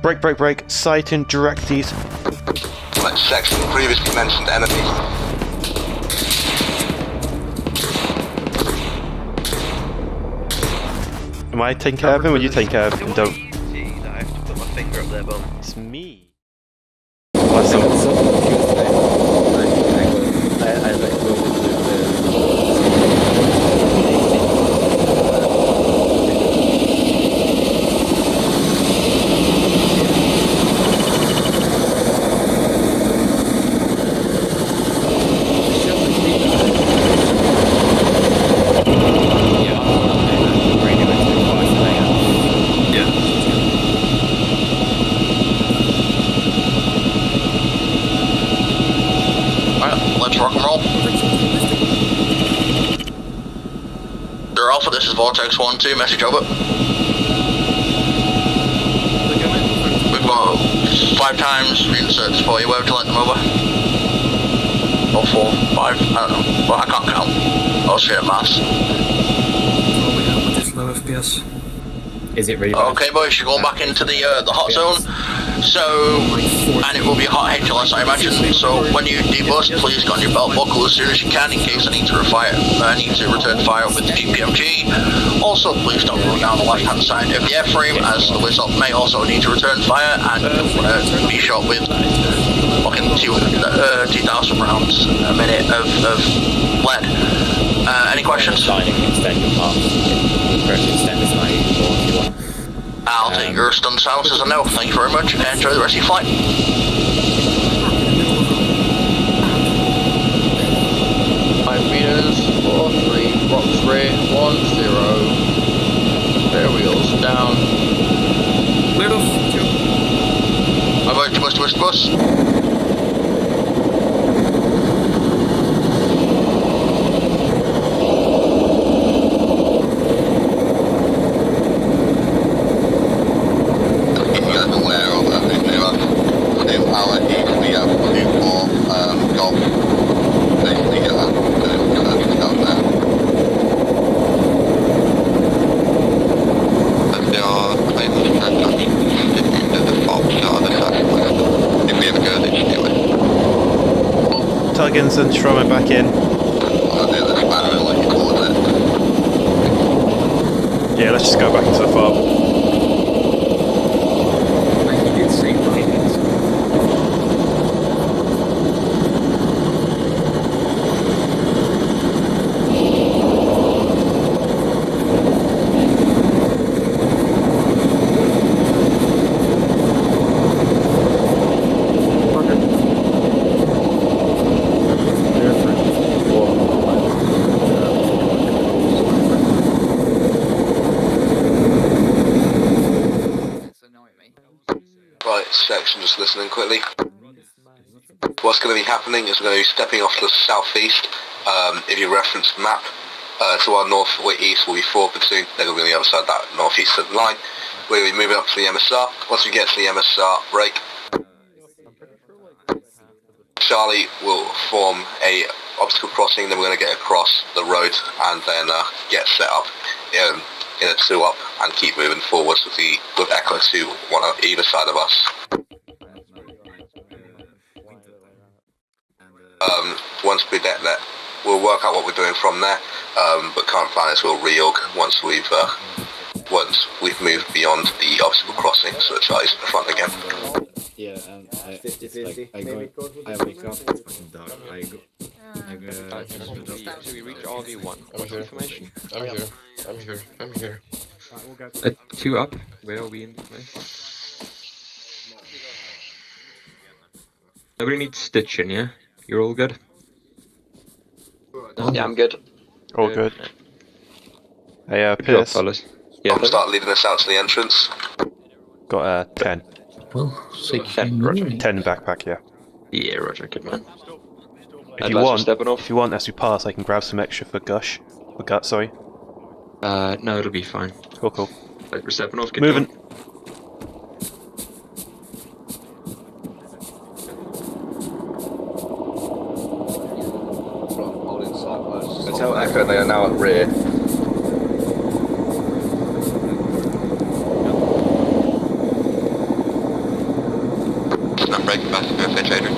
Break, break, break. Sighting direct east. Select section previously mentioned enemies. Am I taking care of him or you taking care of him? Don't. I have to put my finger up there, but It's me. Rock and roll. They're Alpha, this is Vortex 1-2, message over. We've got 5 times reinserts for you, where would you like them over? Or 4, 5, I don't know. Well, I can't count. I'll see at mass. Low FPS. Is it really? Okay boys, you're going back into the hot zone. So, and it will be a hot HLS I imagine, so when you debust, please get on your belt buckle as soon as you can in case I need to return fire with the GPMG. Also, please don't go down the left hand side of the airframe as the whistle may also need to return fire and be shot with fucking 2,000 rounds a minute of lead. Any questions? I'll take your stun silence as a no. Thank you very much. Enjoy the rest of your flight. 5 meters, 4-3, rocks rear, 1-0. Rear wheels down. Cleared off. I'm going to bus. Tuggins and Stroma back in. Yeah, let's just go back into the FOB. Section, just listening quickly. What's going to be happening is we're going to be stepping off to the southeast. If you reference the map, to our north or east will be 4 platoon. They're going to be on the other side of that northeastern line. We'll be moving up to the MSR. Once we get to the MSR, break. Charlie will form a obstacle crossing, then we're going to get across the road and then get set up in a 2-up and keep moving forwards with Echo 2 one on either side of us. Once we get that, we'll work out what we're doing from there, but current plan is we'll reorg once we've moved beyond the obstacle crossing, so the Charlie's in the front again. Yeah, I wake up, it's fucking dark, do we reach RV1? I'm here. 2 up, where are we in the place? Nobody needs stitching, yeah? You're all good? Yeah, I'm good. All good. Hey, Pierce. Fellas. Yeah, I'll start leading us out to the entrance. Got 10. Well, 10, Roger. 10 in backpack, yeah. Yeah, Roger, good man. If you want, as we pass, I can grab some extra for Gush. For Gut, sorry. No, it'll be fine. Cool. Like, we're stepping off, get Moving. going. Tell Echo they are now at rear. I'm breaking back to go fetch Adrian.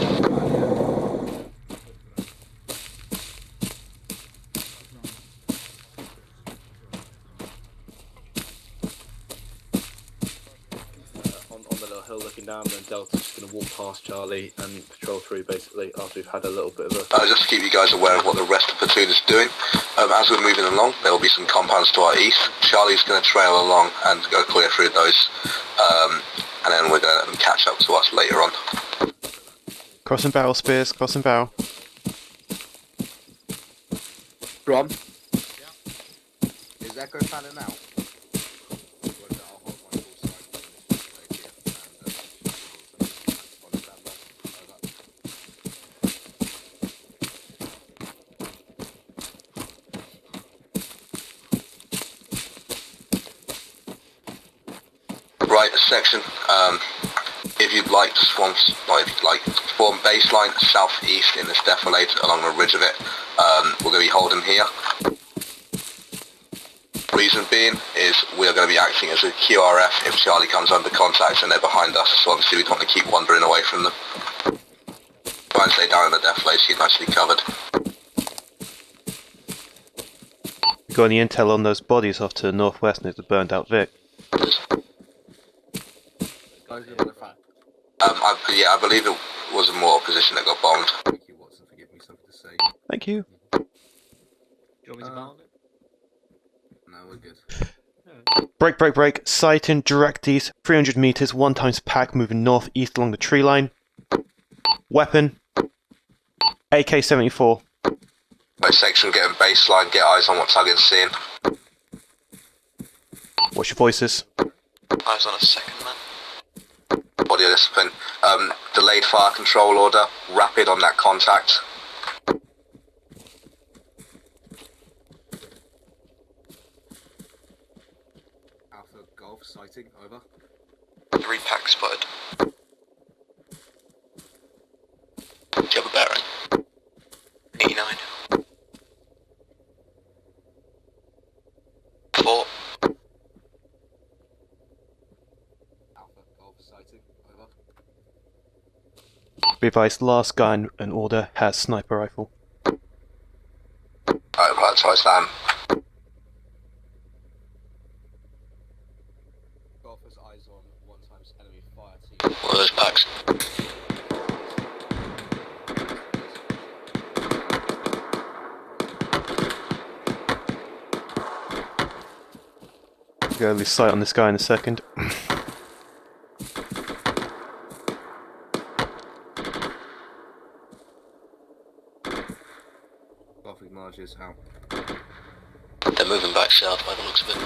On the little hill looking down, then Delta's just going to walk past Charlie and patrol through basically after we've had a little bit of a... Just to keep you guys aware of what the rest of the platoon is doing, as we're moving along, there will be some compounds to our east. Charlie's going to trail along and go clear through those, and then we're going to let them catch up to us later on. Cross and barrel, Spears, cross and barrel. Ron? Yeah. Is Echo fanning out? Right, section, if you'd like to form baseline southeast in this defilade along the ridge of it, we're going to be holding here. Reason being is we're going to be acting as a QRF if Charlie comes under contact and they're behind us, so obviously we don't want to keep wandering away from them. Try and stay down in the defilade so you're nicely covered. You got any intel on those bodies off to the northwest near the burned out Vic? I believe it was a mortar position that got bombed. Thank you, Watson, for giving me something to say. Thank you. Do you want me to bound it? No, we're good. Break. Sight in direct east, 300 meters, 1 times pack, moving northeast along the tree line. Weapon. AK-74. Right, section, getting baseline, get eyes on what Tuggins seeing. What's your voices? Eyes on a second man. Body discipline. Delayed fire control order. Rapid on that contact. Alpha Golf sighting, over. 3 pack spotted. Do you have a bearing? 89. 4. Alpha Golf sighting, over. Be advised, last guy in order has sniper rifle. Right, so I stand. Golf has eyes on 1 times enemy fire team. What are those packs? Go lose sight on this guy in a second. Golf acknowledges out. They're moving back south by the looks of it.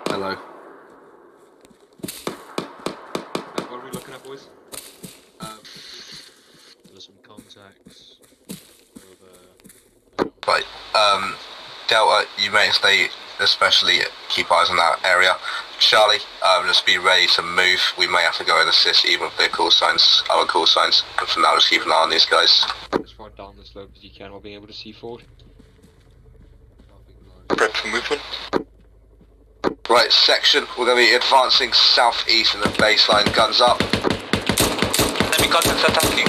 Hello. What are we looking at, boys? There's some contacts over. Right, Delta, you may stay, especially keep eyes on that area. Charlie, just be ready to move. We may have to go and assist even with their call signs, our call signs. But for now, just keep an eye on these guys. As far down the slope as you can while being able to see forward. Prep for movement. Right, section, we're going to be advancing southeast in the baseline, guns up. Enemy contacts attacking.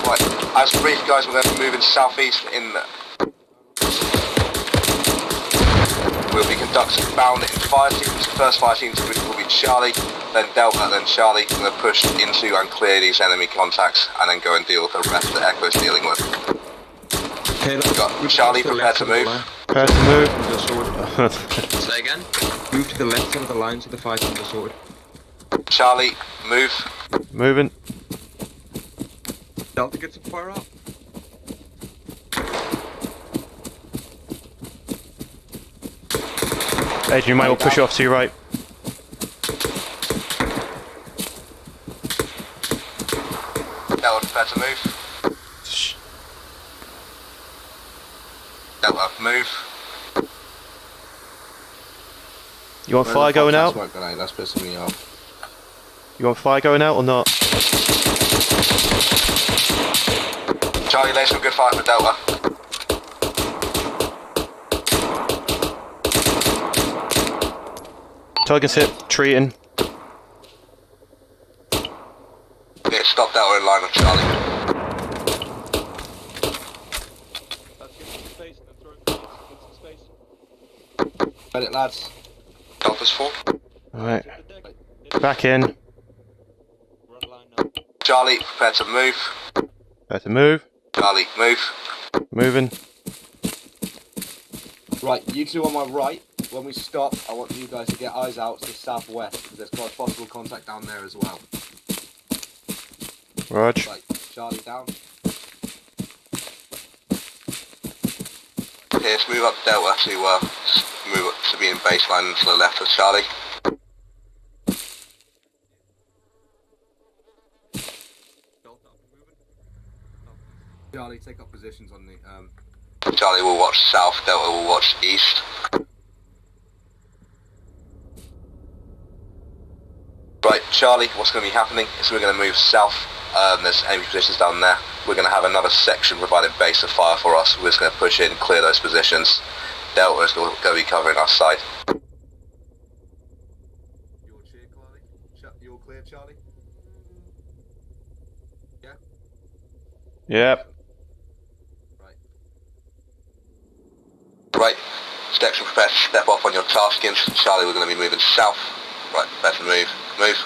Right, as brief guys, we're going to be moving southeast in... We'll be conducting bound in fire teams. First fire team will be Charlie, then Delta, then Charlie. We're going to push into and clear these enemy contacts and then go and deal with the rest that Echo's dealing with. Okay, We've got Charlie, prepare to move. Prepare to move. Say again? move to the left of the lines of the fighting disorder. Charlie, move. Moving. Delta gets a fire up. Adrian, you might well push off to your right. Delta, prepare to move. Delta, move. You want fire going out? That's pissing me off. You want fire going out or not? Charlie, lay some good fire for Delta. Tuggins hit, treating. Yeah, stop Delta in line with Charlie. Let's give some space and then throw it. Get some space. Got it, lads. Delta's full. Alright, Hit the deck. back in. We're on line now. Charlie, prepare to move. Better move. Charlie, move. Moving. Right, you two on my right. When we stop, I want you guys to get eyes out to the southwest, because there's quite possible contact down there as well. Rog. Right, Charlie down. Okay, let's move up Delta to move up to be in baseline and to the left of Charlie. Delta up and moving. Charlie, take up positions on the Charlie will watch south, Delta will watch east. Right, Charlie, what's going to be happening is we're going to move south. There's enemy positions down there. We're going to have another section providing base of fire for us. We're just going to push in, clear those positions. Delta is going to be covering our side. You're clear, Charlie? You're clear, Charlie? Yeah? Yep. Right, section prepare to step off on your taskings. Charlie, we're going to be moving south. Right, better move. Move.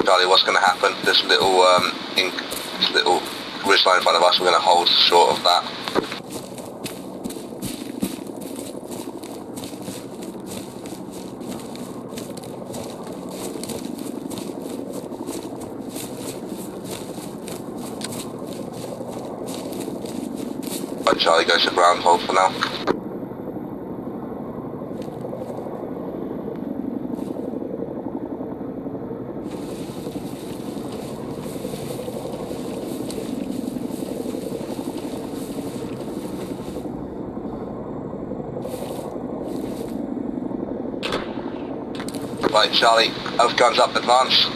Charlie, what's going to happen? This little ridge line in front of us, we're going to hold short of that. Right, Charlie, goes to ground hold for now. Right, Charlie, both guns up, advance.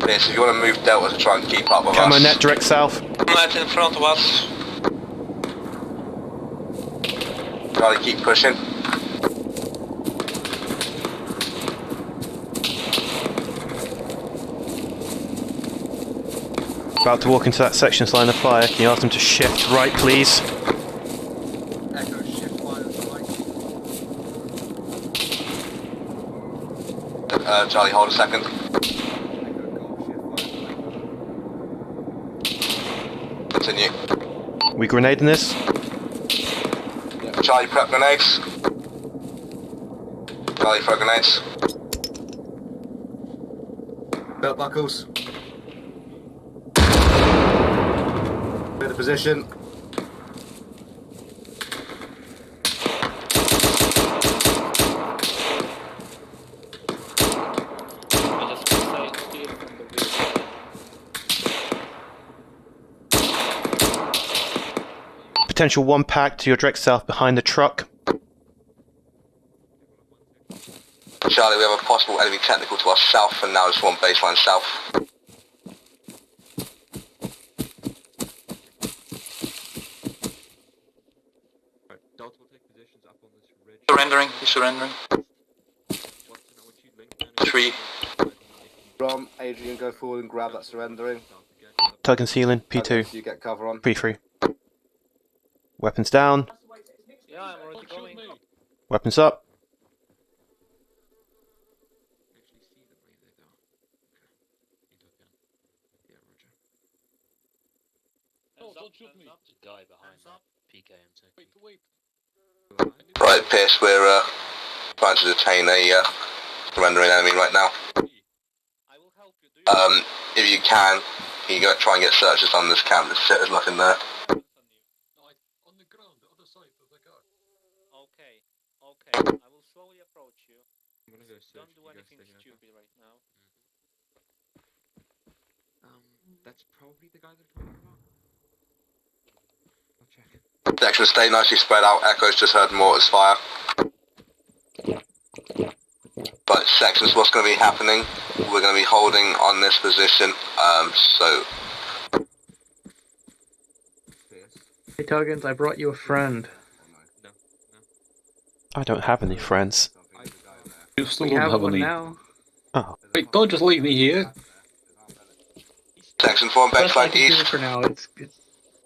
Yeah, so if you want to move Delta to try and keep up with Camo us. net direct south. Net in front of us. Charlie, keep pushing. About to walk into that section's line of fire. Can you ask them to shift right, please? Echo, shift fire to the right. Charlie, hold a second. Echo, go, shift fire to the right. Continue. We grenading this? Charlie, prep grenades. Charlie, throw grenades. Belt buckles. Clear the position. Potential one pack to your direct south behind the truck. Charlie, we have a possible enemy technical to our south, and now it's one baseline south. Right, Delta will take positions up on this ridge. Surrendering, he's surrendering. Want to know what you link then? 3. Rom, Adrian, go forward and grab that surrendering. Tuggins healing. P2. You get cover on. P3. Weapons down. Yeah, I'm already going. Weapons up. Actually see them where they go. Okay. Yeah, Roger. guy behind that PKM taking. Right, Pierce, we're trying to detain a surrendering enemy right now. If you can you go try and get searches on this camp? There's nothing there. On the ground, the other side of the car. Okay, okay, I will slowly approach you. I'm gonna go search. Don't do anything stupid right now. That's probably the guy they're talking about. I'll check. Section, stay nicely spread out. Echo's just heard mortars fire. But sections, what's going to be happening? We're going to be holding on this position. So. Hey Tuggins, I brought you a friend. I don't have any friends. You still We don't have have one any. now. Oh. Wait, don't just leave me here. Section 4 Best I baseline can do east. for now. It's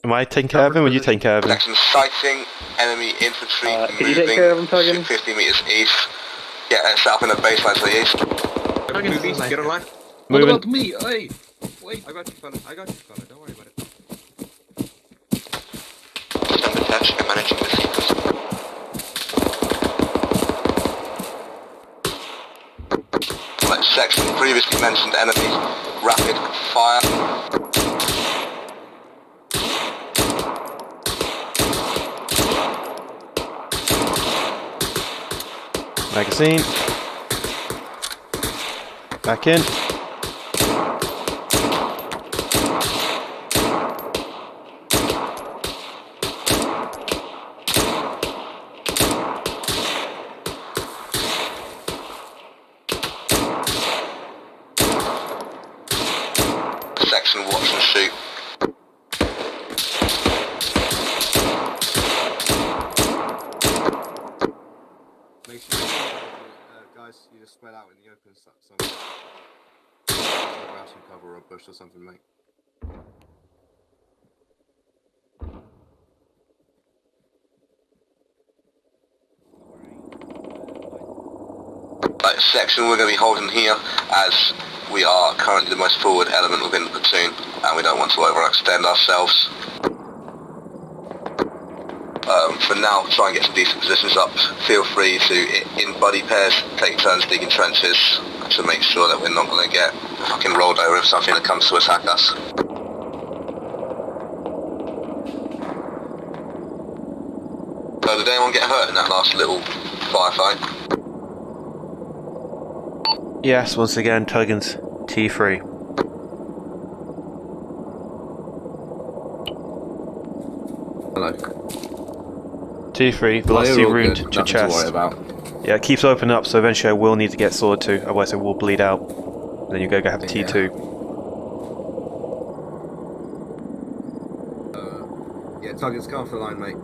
Am I taking care of him or are you taking care of him? Section sighting enemy infantry can you take care of him, Tuggins? 50 meters east. Yeah, set up in the baseline to the east. Tuggins Move is east, nice. get online. What Moving. about me? Hey, wait. I got you, fella. Don't worry about it. Stand attached and managing the sequence. Right, section previously mentioned enemies. Rapid fire. Magazine. Back in. Section watch and shoot. Make sure guys, you just spread out in the open somewhere. Grab some cover or a bush or something, mate. Right, section we're going to be holding here as we are currently the most forward element within the platoon and we don't want to overextend ourselves. For now, try and get some decent positions up. Feel free to, in buddy pairs, take turns digging trenches to make sure that we're not going to get fucking rolled over if something that comes to attack us. So did anyone get hurt in that last little firefight? Yes, once again, Tuggins. T3. Hello. T3, velocity all wound good, to nothing to chest. worry about. Yeah, it keeps opening up, so eventually I will need to get sword to, otherwise it will bleed out. And then you go have T2. Yeah, Tuggins, come off the line, mate.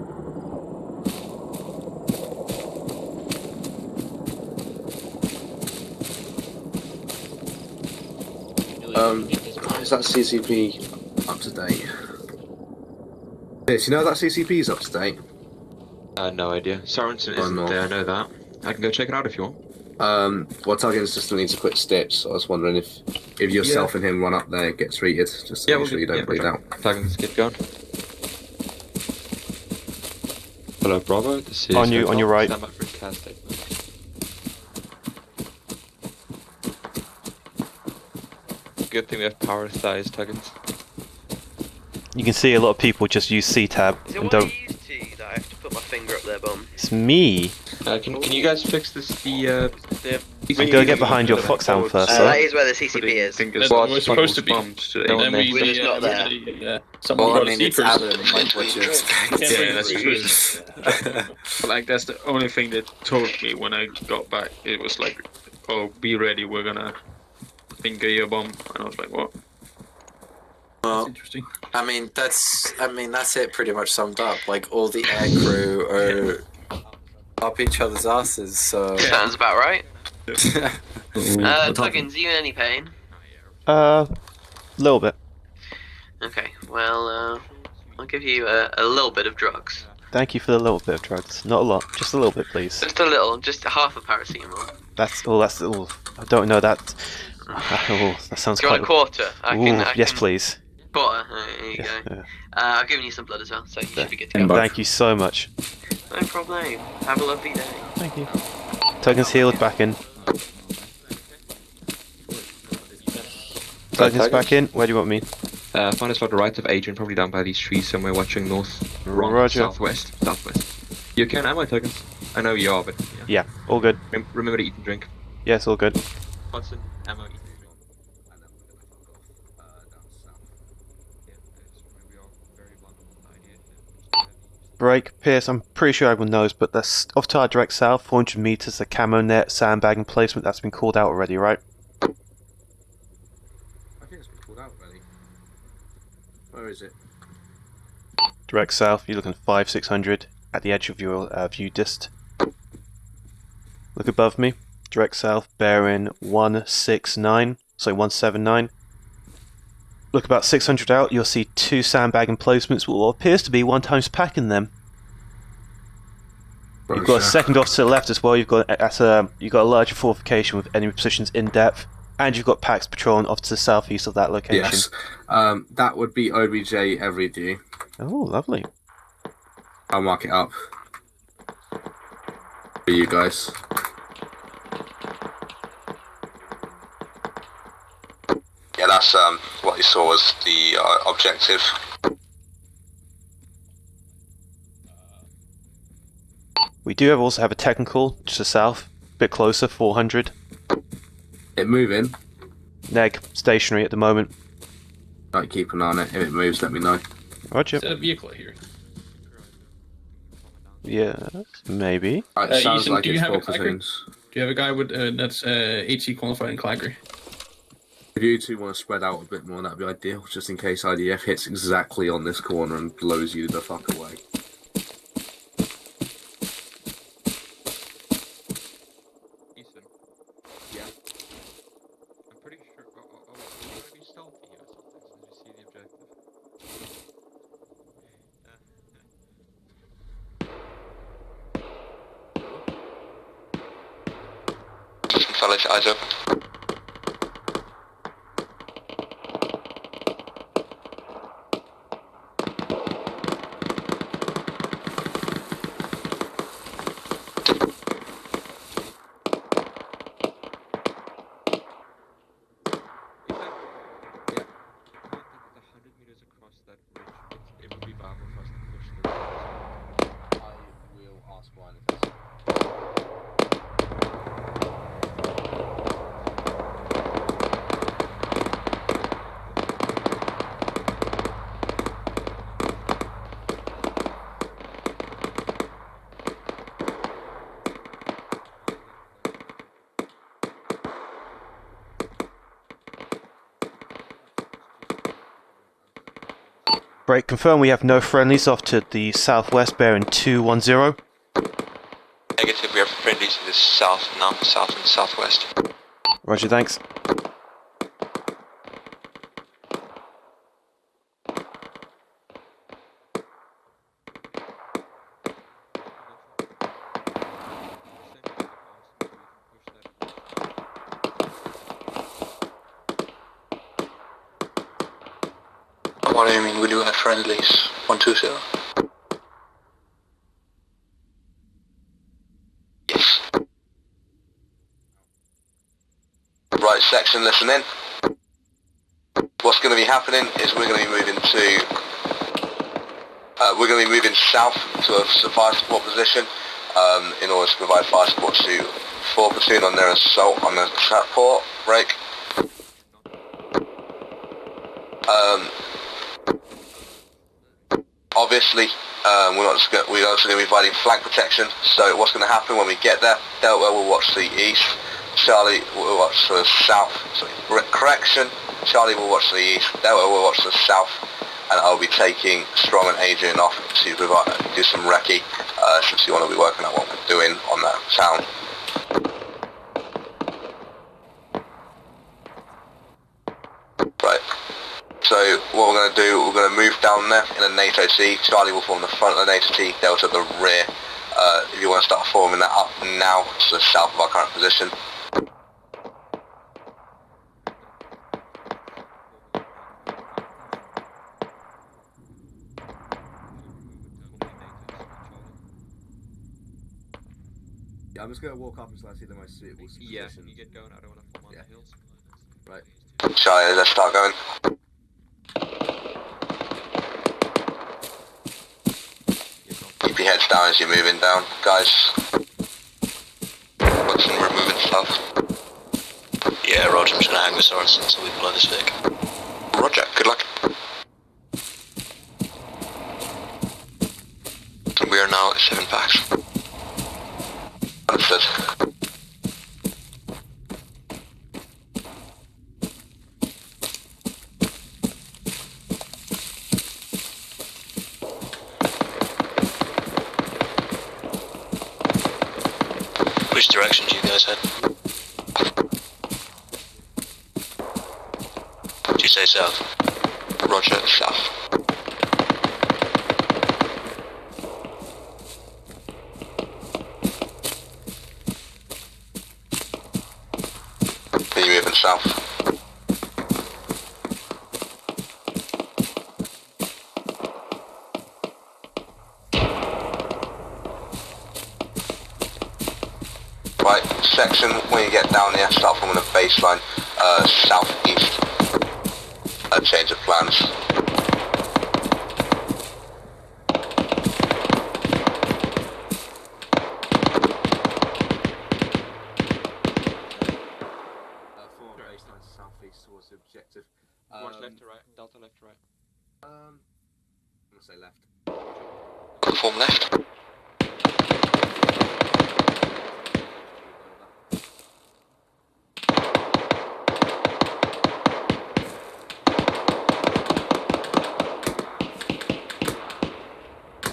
Is that CCP up to date? Yes, you know that CCP is up to date? No idea. Sorensen Oh, isn't no. there, I know that. I can go check it out if you want. Well, Tuggins just needs a quick stitch, so I was wondering if yourself and him run up there, get treated, just to make sure you don't bleed out. Tuggins, get going. Hello, Bravo. This is On your right. Stand by for a CAS statement. Good thing we have power thighs, Tuggins. You can see a lot of people just use C-tab and don't... that I have to put my finger up their bum? It's me! Can you guys fix this? The You gotta get behind your foxhound first, sir. That is where the CCP is. Well, We're supposed to be. No Then one we, We're just not there. yeah. Someone Well, I got mean, a it's secret. Alan, like what you expect. Yeah, that's true. But like that's the only thing they told me when I got back. It was like, "Oh, be ready. We're gonna finger your bum," and I was like, "What?" That's interesting. I mean, that's it pretty much summed up. Like, all the air crew are up each other's asses, so... Sounds about right. Tuggins, Tuggins, are you in any pain? Little bit. Okay, well, I'll give you a little bit of drugs. Thank you for the little bit of drugs. Not a lot, just a little bit, please. Just a little, just half a paracetamol. That's all. I don't know that. Oh, that sounds Do you quite... want a quarter? I Ooh, can, yes, please. Quarter. There you go. Yeah. I've given you some blood as well, so you should be good to go. Thank you so much. No problem. Have a lovely day. Thank you. Tuggins healed, back in. Tuggins back in. Where do you want me? Find a slot right of Adrian, probably down by these trees somewhere, watching north. Wrong, Roger. Southwest. You okay on ammo, Tuggins? I know you are, but Yeah, all good. remember to eat and drink. Yes, all good. Hudson, ammo, eat and drink. Break, Pierce, I'm pretty sure everyone knows, but that's off to our direct south, 400 meters, the camo net, sandbag emplacement, that's been called out already, right? I think it's been called out already. Where is it? Direct south, you're looking 500-600 at the edge of your view dist. Look above me, direct south, bearing 179. Look about 600 out, you'll see 2 sandbag emplacements with what appears to be 1 times pack in them. You've got a second off to the left as well, you've got a larger fortification with enemy positions in depth, and you've got packs patrolling off to the southeast of that location. Yes. That would be OBJ every day. Oh, lovely. I'll mark it up for you guys. Yeah, that's what you saw was the objective. We do also have a technical just to the south, a bit closer, 400. It moving? Neg, stationary at the moment. Right, keep an eye on it. If it moves, let me know. Roger. Is that a vehicle here? Yeah, maybe. It sounds Ethan, like do you it's have a 4 clacker? platoons. Do you have a guy with that's HC qualified in Clacker? If you two want to spread out a bit more, that'd be ideal, just in case IDF hits exactly on this corner and blows you the fuck away. Ethan. Yeah. I'm pretty sure. Oh, you want to be stealthy or something since you see the objective. Fellas, eyes open. Break, confirm we have no friendlies off to the southwest, bearing 210. Negative, we have friendlies to the south now, south and southwest. Roger, thanks. What do you mean we do have friendlies? 120? Yes. Right section, listen in. What's going to be happening is we're going to be moving south to a fire support position in order to provide fire support to 4 platoon on their assault on the trap port break. Obviously, we're also going to be providing flank protection, so what's going to happen when we get there, Delta will watch the east, Charlie will watch the south, correction, Charlie will watch the east, Delta will watch the south, and I'll be taking Strong and Adrian off to do some recce, since you want to be working out what we're doing on that town. Right. So what we're going to do, we're going to move down there in a NATO T. Charlie will form the front of the NATO T, Delta the rear. If you want to start forming that up now to the south of our current position. Yeah, I'm just going to walk up until I see the most suitable position. Yeah, can you get going? I don't want to form on the hills. Right. Charlie, let's start going. Keep your heads down as you're moving down, guys. Watson, we're moving south. Yeah, Roger, I'm just gonna hang the swords until we blow this Vic. Roger, good luck. We are now at 7 packs. Understood. Which direction do you guys head? Do you say south? Roger, south. Are you moving south? Right, section, when you get down here, start from a baseline, southeast. A change of plans. Form baseline to southeast towards the objective. Watch left to right. Delta left to right. I'm going to say left. Form left.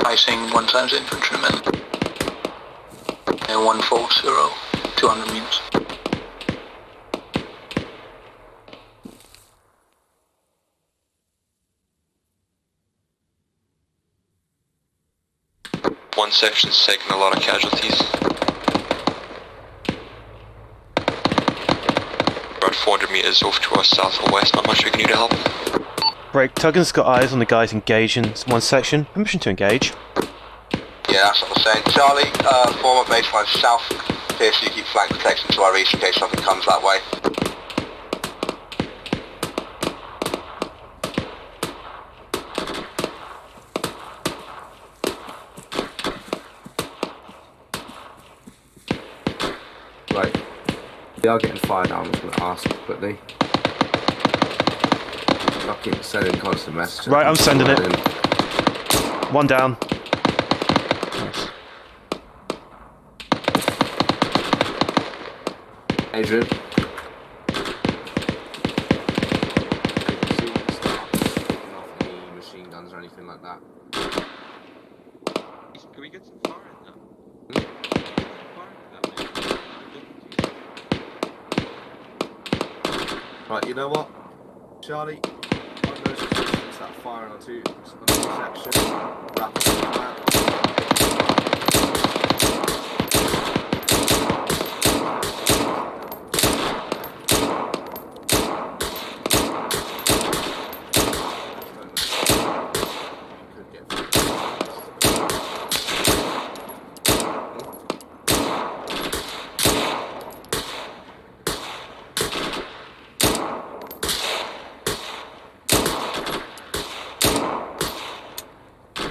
Icing 1 times infantrymen. And 140, 200 meters. One section's taking a lot of casualties. About 400 meters off to our south or west, not much we can do to help. Break. Tuggins got eyes on the guys engaged in one section. Permission to engage. Yeah, that's what I'm saying. Charlie, form a baseline south. Here, so you keep flank protection to our east in case something comes that way. Right. They are getting fired now, I'm just going to ask quickly. Fucking sending constant messages. Right, I'm sending it. One down. Nice. Adrian. Any machine guns or anything like that? Can we get some fire in that? Right, you know what? Charlie, on those positions that firing on two section, rapid fire.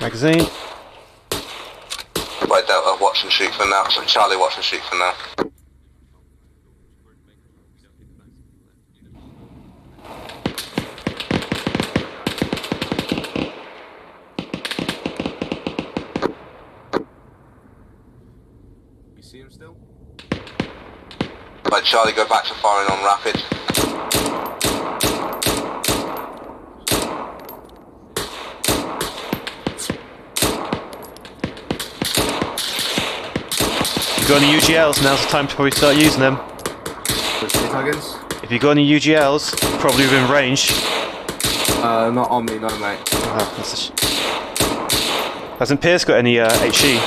Magazine. Right, Delta, watch and shoot for now. So Charlie, watch and shoot for now. You see him still? Right, Charlie, go back to firing on rapid. If you've got any UGLs, now's the time to probably start using them. Tuggins? If you've got any UGLs, probably within range. Not on me, no mate. Hasn't Pierce got any HE?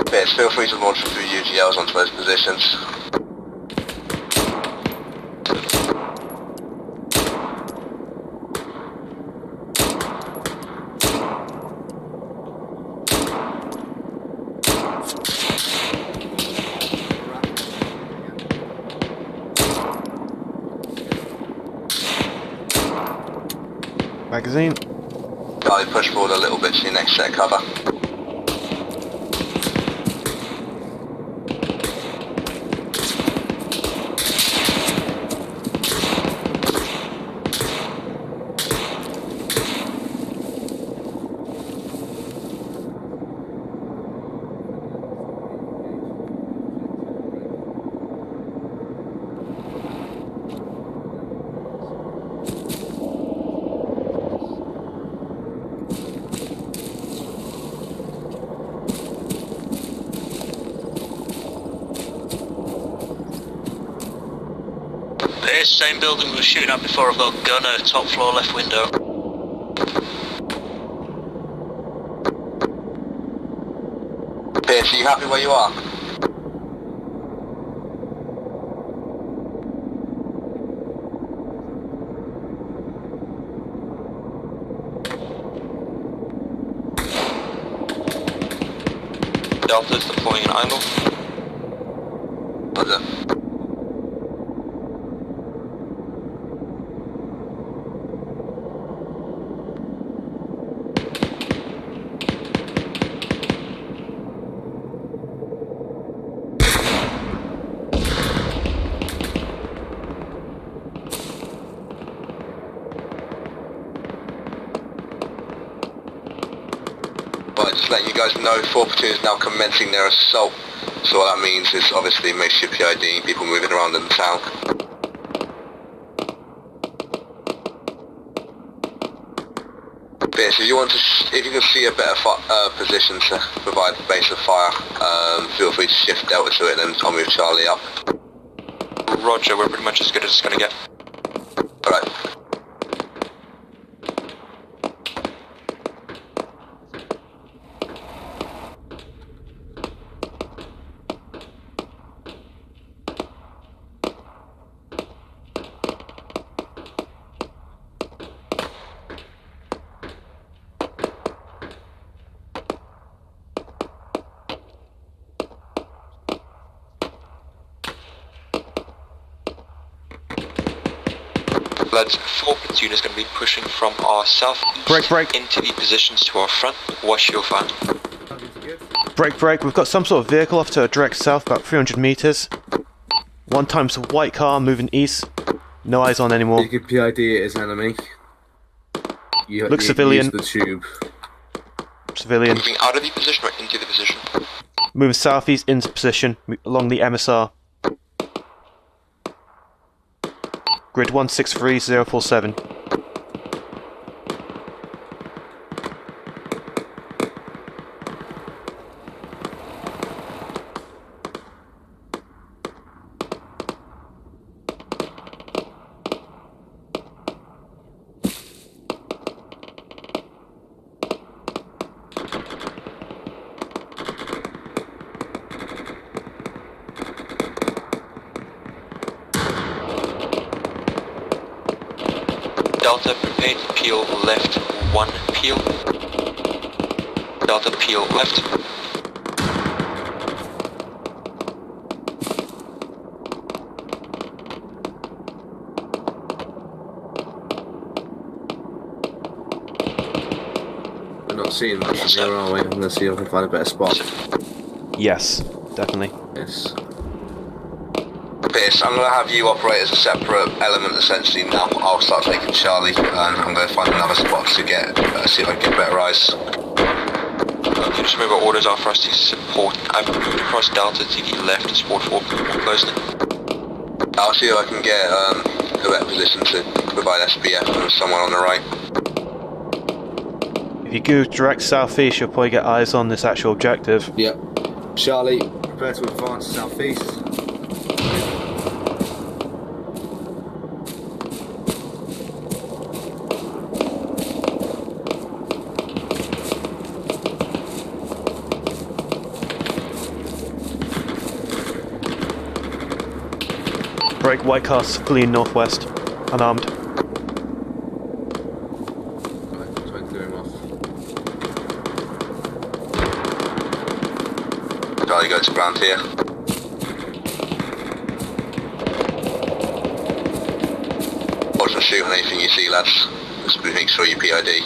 Pierce, feel free to launch a few UGLs onto those positions. Magazine. Charlie, push forward a little bit to your next set of cover. It's the same building we were shooting at before. I've got a gunner, top floor, left window. Pierce, are you happy where you are? Delta's deploying an idle. Roger. Right, just letting you guys know, 4 platoons now commencing their assault. So what that means is obviously make sure PID, people moving around in the town. Pierce, if you want to, if you can see a better position to provide the base of fire, feel free to shift Delta to it and I'll move Charlie up. Roger, we're pretty much as good as it's gonna get. Alright. Lads, 4 platoon is going to be pushing from our southeast into the positions to our front. Watch your fire. Break. We've got some sort of vehicle off to our direct south, about 300 meters. 1 times a white car moving east. No eyes on anymore. You could PID it as enemy. Look civilian. Use the tube. Civilian. Moving out of the position or into the position? Moving southeast into position along the MSR. Grid 163047. Delta, prepared to peel left, 1 peel. Delta, peel left. We're not seeing much from here, are we? Let's see if I can find a better spot. Yes, definitely. Yes. Pierce, I'm going to have you operate as a separate element essentially now. I'll start taking Charlie and I'm going to find another spot to get, see if I can get better eyes. Okay, just remember orders are for us to support. I've moved across Delta to the left to support 4 more closely. I'll see if I can get a better position to provide SBF with someone on the right. If you go direct southeast, you'll probably get eyes on this actual objective. Yep. Charlie, prepare to advance southeast. Break, white car, clean northwest, unarmed. Charlie, go to ground here. Watch and shoot on anything you see, lads. Just make sure you PID.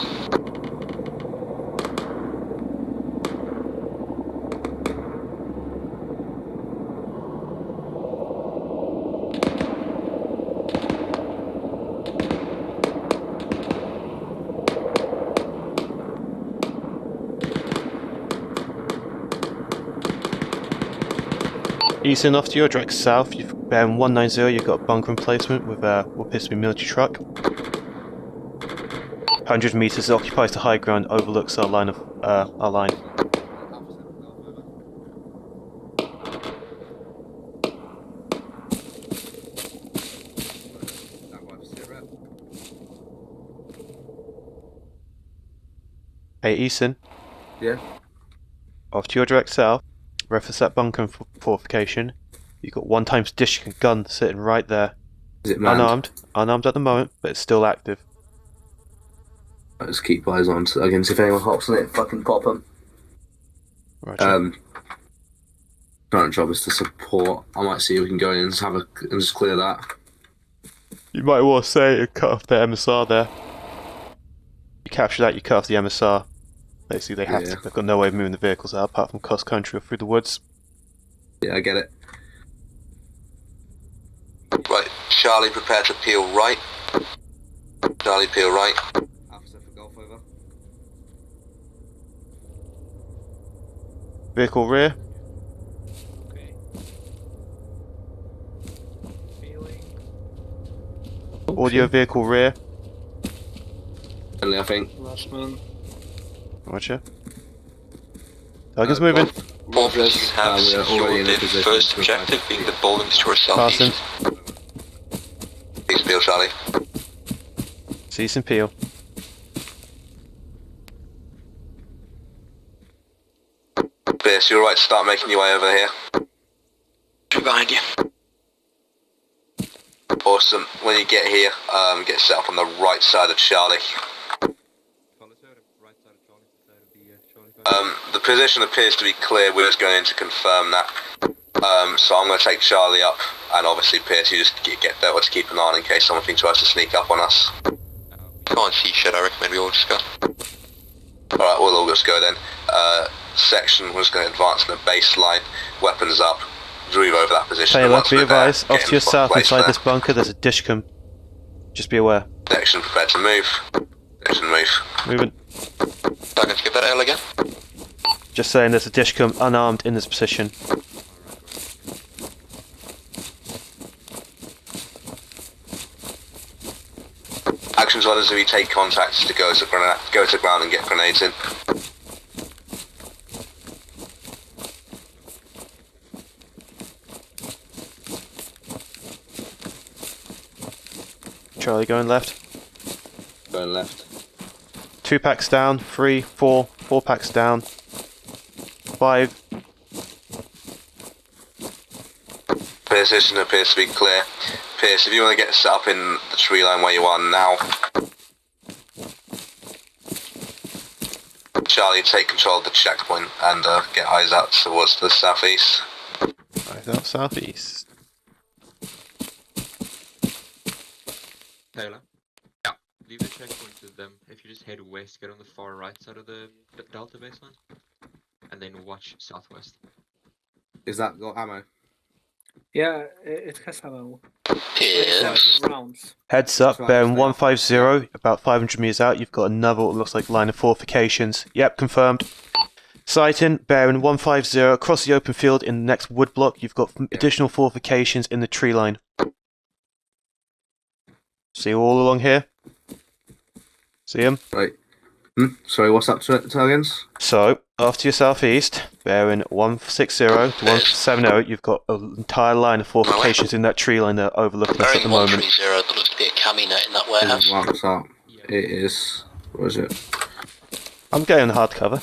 Easton, off to your direct south, you've bearing 190, you've got a bunker emplacement with what appears to be a military truck. 100 meters, it occupies the high ground, overlooks our line of our line. Hey Easton. Yeah. Off to your direct south, reference that bunker fortification. You've got 1x dish gun sitting right there. Is it manned? Unarmed at the moment, but it's still active. Let's keep eyes on Tuggins. If anyone hops on it, fucking pop them. Roger. Current job is to support. I might see if we can go in and just clear that. You might want to say cut off the MSR there. You capture that, you cut off the MSR. Basically, they have to. They've got no way of moving the vehicles out apart from cross country or through the woods. Yeah, I get it. Right, Charlie, prepare to peel right. Charlie, peel right. Officer for Golf over. Vehicle rear. Okay. Feeling. Audio vehicle rear. Only, I think. Last man. Roger. Tuggins moving. Wolfers, you have secured the first objective, being the buildings to our southeast. Please peel, Charlie. Cease and peel. Pierce, you're right to start making your way over here. Behind you. Awesome. When you get here, get set up on the right side of Charlie. The position appears to be clear. We're just going to confirm that. So I'm going to take Charlie up, and obviously Pierce, you just get there to keep an eye on in case something tries to sneak up on us. Can't see shit, I recommend we all just go. Alright, we'll all just go then. Section was going to advance in the baseline, weapons up, move over that position. Taylor, be advised, off to your south inside this bunker there's a dishcom. Just be aware. Section prepared to move. Section move. Moving. Tuggins, give that L again. Just saying there's a dishcom unarmed in this position. Actions orders if you take contacts to go to ground and get grenades in. Charlie going left. Going left. 2 packs down, 3, 4, 4 packs down, 5. Position appears to be clear. Pierce, if you want to get set up in the tree line where you are now. Charlie, take control of the checkpoint and get eyes out towards the southeast. Eyes out southeast. Taylor? Yeah. Leave the checkpoint with them. If you just head west, get on the far right side of the Delta baseline. And then watch southwest. Is that got ammo? Yeah, it has ammo. Yes. Rounds. Heads up, bearing 150, about 500 meters out, you've got another what looks like line of fortifications. Yep, confirmed. Sighting, bearing 150, across the open field in the next wood block, you've got additional fortifications in the tree line. See all along here? See them? Right. Sorry, what's up to it, Tuggins? So, off to your southeast, bearing 160 to 170, you've got an entire line of fortifications in that tree line that are overlooking us at the moment. 130, there looks to be a cami net in that warehouse. What's up? It is. What is it? I'm getting hard cover.